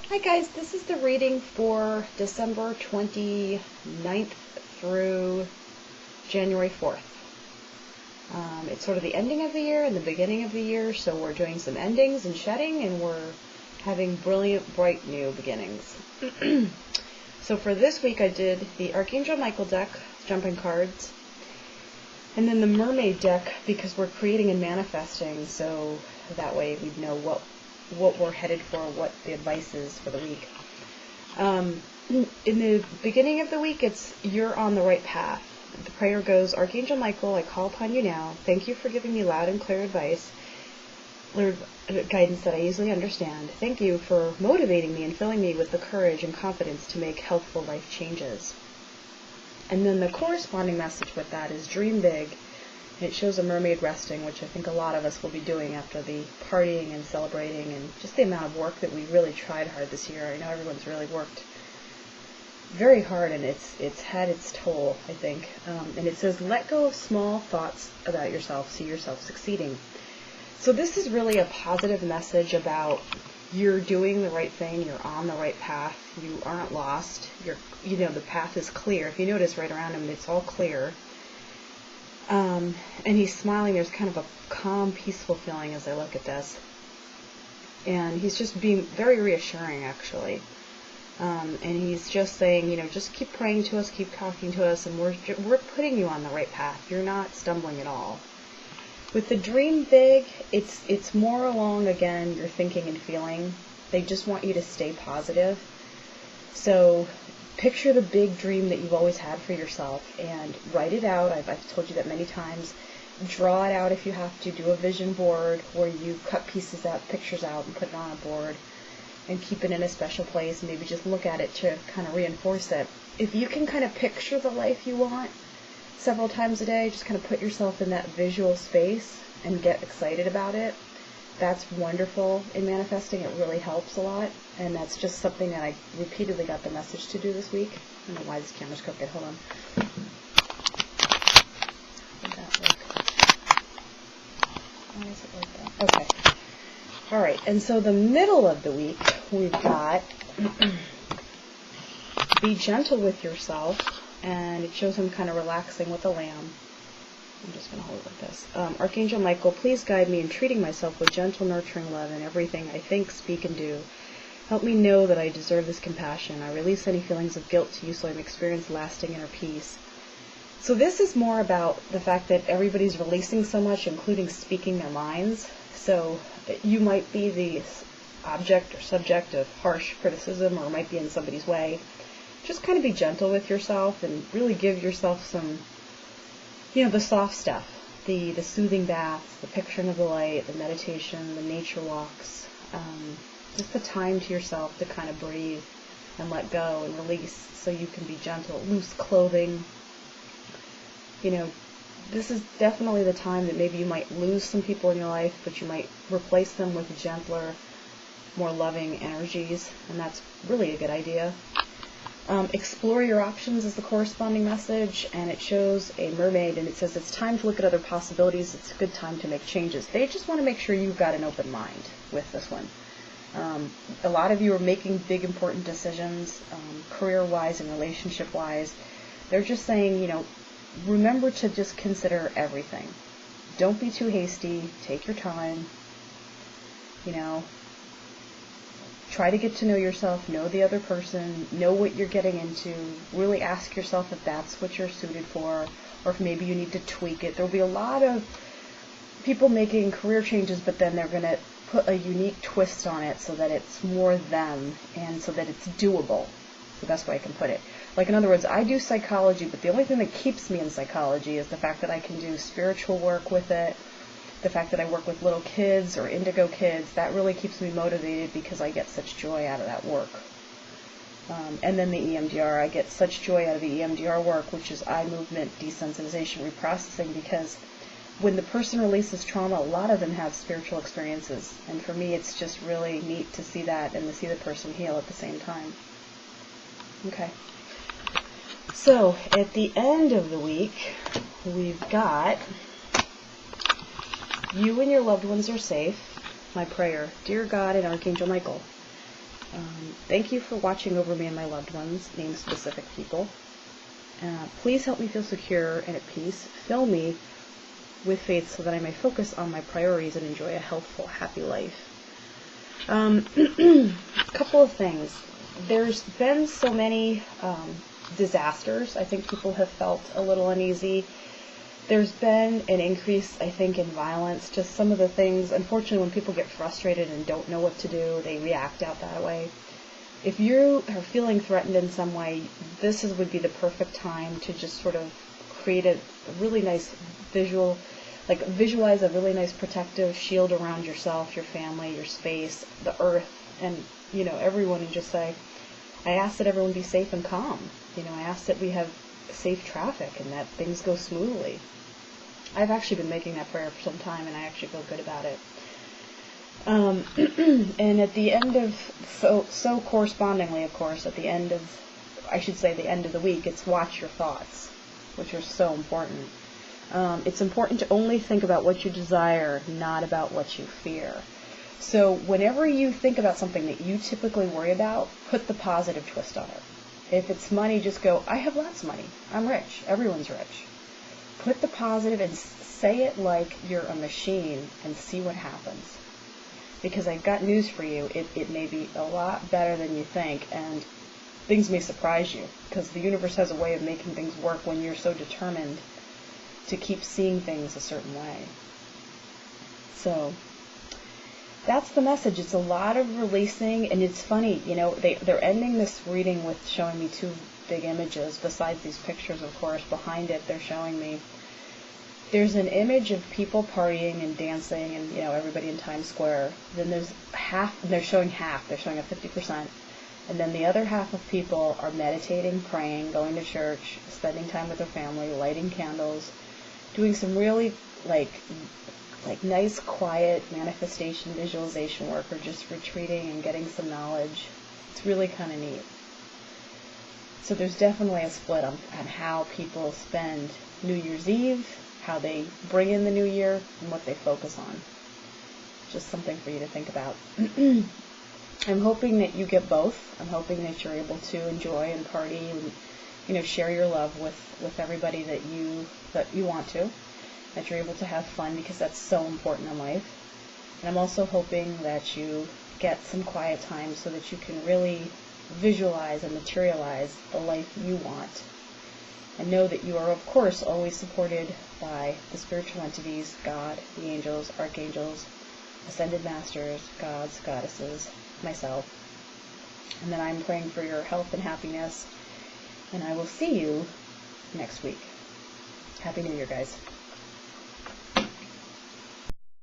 Hi guys, this is the reading for December 29th through January 4th. It's sort of the ending of the year and the beginning of the year, so we're doing some endings and shedding, and we're having brilliant, bright new beginnings. So for this week I did the Archangel Michael deck, jumping cards, and then the Mermaid deck because we're creating and manifesting, so that way we'd know what we're headed for, what the advice is for the week. In the beginning of the week, it's you're on the right path. The prayer goes, Archangel Michael, I call upon you now. Thank you for giving me loud and clear advice, guidance that I easily understand. Thank you for motivating me and filling me with the courage and confidence to make healthful life changes. And then the corresponding message with that is dream big. It shows a mermaid resting, which I think a lot of us will be doing after the partying and celebrating and just the amount of work that we really tried hard this year. I know everyone's really worked very hard, and it's had its toll, I think. And it says, let go of small thoughts about yourself, see yourself succeeding. So this is really a positive message about you're doing the right thing, you're on the right path, you aren't lost, the path is clear. If you notice right around him, it's all clear. And he's smiling. There's kind of a calm, peaceful feeling as I look at this. And he's just being very reassuring, actually. And he's just saying, just keep praying to us, keep talking to us, and we're putting you on the right path. You're not stumbling at all. With the dream big, it's more along, again, your thinking and feeling. They just want you to stay positive. So picture the big dream that you've always had for yourself and write it out. I've told you that many times. Draw it out if you have to. Do a vision board where you cut pieces out, pictures out, and put it on a board and keep it in a special place, and maybe just look at it to kind of reinforce it. If you can kind of picture the life you want several times a day, just kind of put yourself in that visual space and get excited about it. That's wonderful in manifesting. It really helps a lot. And that's just something that I repeatedly got the message to do this week. I don't know why this camera's crooked. Hold on. Did that work? Why is it like that? Okay. All right. And so the middle of the week, we've got be gentle with yourself. And it shows him kind of relaxing with a lamb. I'm just going to hold it like this. Archangel Michael, please guide me in treating myself with gentle, nurturing love in everything I think, speak, and do. Help me know that I deserve this compassion. I release any feelings of guilt to you so I may experience lasting inner peace. So this is more about the fact that everybody's releasing so much, including speaking their minds. So you might be the object or subject of harsh criticism, or might be in somebody's way. Just kind of be gentle with yourself and really give yourself some, the soft stuff, the soothing baths, the picturing of the light, the meditation, the nature walks, just the time to yourself to kind of breathe and let go and release so you can be gentle. Loose clothing. This is definitely the time that maybe you might lose some people in your life, but you might replace them with gentler, more loving energies, and that's really a good idea. Explore your options is the corresponding message, and it shows a mermaid, and it says it's time to look at other possibilities. It's a good time to make changes. They just want to make sure you've got an open mind with this one. A lot of you are making big, important decisions, career-wise and relationship-wise. They're just saying, remember to just consider everything. Don't be too hasty. Take your time. Try to get to know yourself, know the other person, know what you're getting into. Really ask yourself if that's what you're suited for, or if maybe you need to tweak it. There'll be a lot of people making career changes, but then they're going to put a unique twist on it so that it's more them and so that it's doable. It's the best way I can put it. Like, in other words, I do psychology, but the only thing that keeps me in psychology is the fact that I can do spiritual work with it. The fact that I work with little kids or indigo kids, that really keeps me motivated because I get such joy out of that work. And then the EMDR, I get such joy out of the EMDR work, which is eye movement desensitization reprocessing, because when the person releases trauma, a lot of them have spiritual experiences. And for me, it's just really neat to see that and to see the person heal at the same time. Okay. So, at the end of the week, we've got you and your loved ones are safe. My prayer, dear God and Archangel Michael, Thank you for watching over me and my loved ones, name specific people. Please help me feel secure and at peace. Fill me with faith so that I may focus on my priorities and enjoy a healthful, happy life. Couple of things. There's been so many disasters. I think people have felt a little uneasy. There's been an increase, I think, in violence. Just some of the things, unfortunately, when people get frustrated and don't know what to do, they react out that way. If you are feeling threatened in some way, would be the perfect time to just sort of create a really nice visualize a really nice protective shield around yourself, your family, your space, the earth, and, everyone, and just say, I ask that everyone be safe and calm. I ask that we have safe traffic and that things go smoothly. I've actually been making that prayer for some time, and I actually feel good about it. And at the end of, so correspondingly, of course, at the end of, the end of the week, it's watch your thoughts, which are so important. It's important to only think about what you desire, not about what you fear. So whenever you think about something that you typically worry about, put the positive twist on it. If it's money, just go, I have lots of money. I'm rich. Everyone's rich. Put the positive and say it like you're a machine and see what happens. Because I've got news for you. It may be a lot better than you think, and things may surprise you, because the universe has a way of making things work when you're so determined to keep seeing things a certain way. So that's the message. It's a lot of releasing, and it's funny, they're ending this reading with showing me two big images, besides these pictures, of course. Behind it, they're showing me, there's an image of people partying and dancing and, everybody in Times Square. Then there's they're showing a 50%. And then the other half of people are meditating, praying, going to church, spending time with their family, lighting candles, doing some really, nice, quiet manifestation, visualization work, or just retreating and getting some knowledge. It's really kind of neat. So there's definitely a split on how people spend New Year's Eve, how they bring in the new year, and what they focus on. Just something for you to think about. I'm hoping that you get both. I'm hoping that you're able to enjoy and party and, share your love with everybody that you want to. That you're able to have fun, because that's so important in life. And I'm also hoping that you get some quiet time so that you can really visualize and materialize the life you want. And know that you are, of course, always supported by the spiritual entities, God, the angels, archangels, ascended masters, gods, goddesses, myself. And then I'm praying for your health and happiness. And I will see you next week. Happy New Year, guys.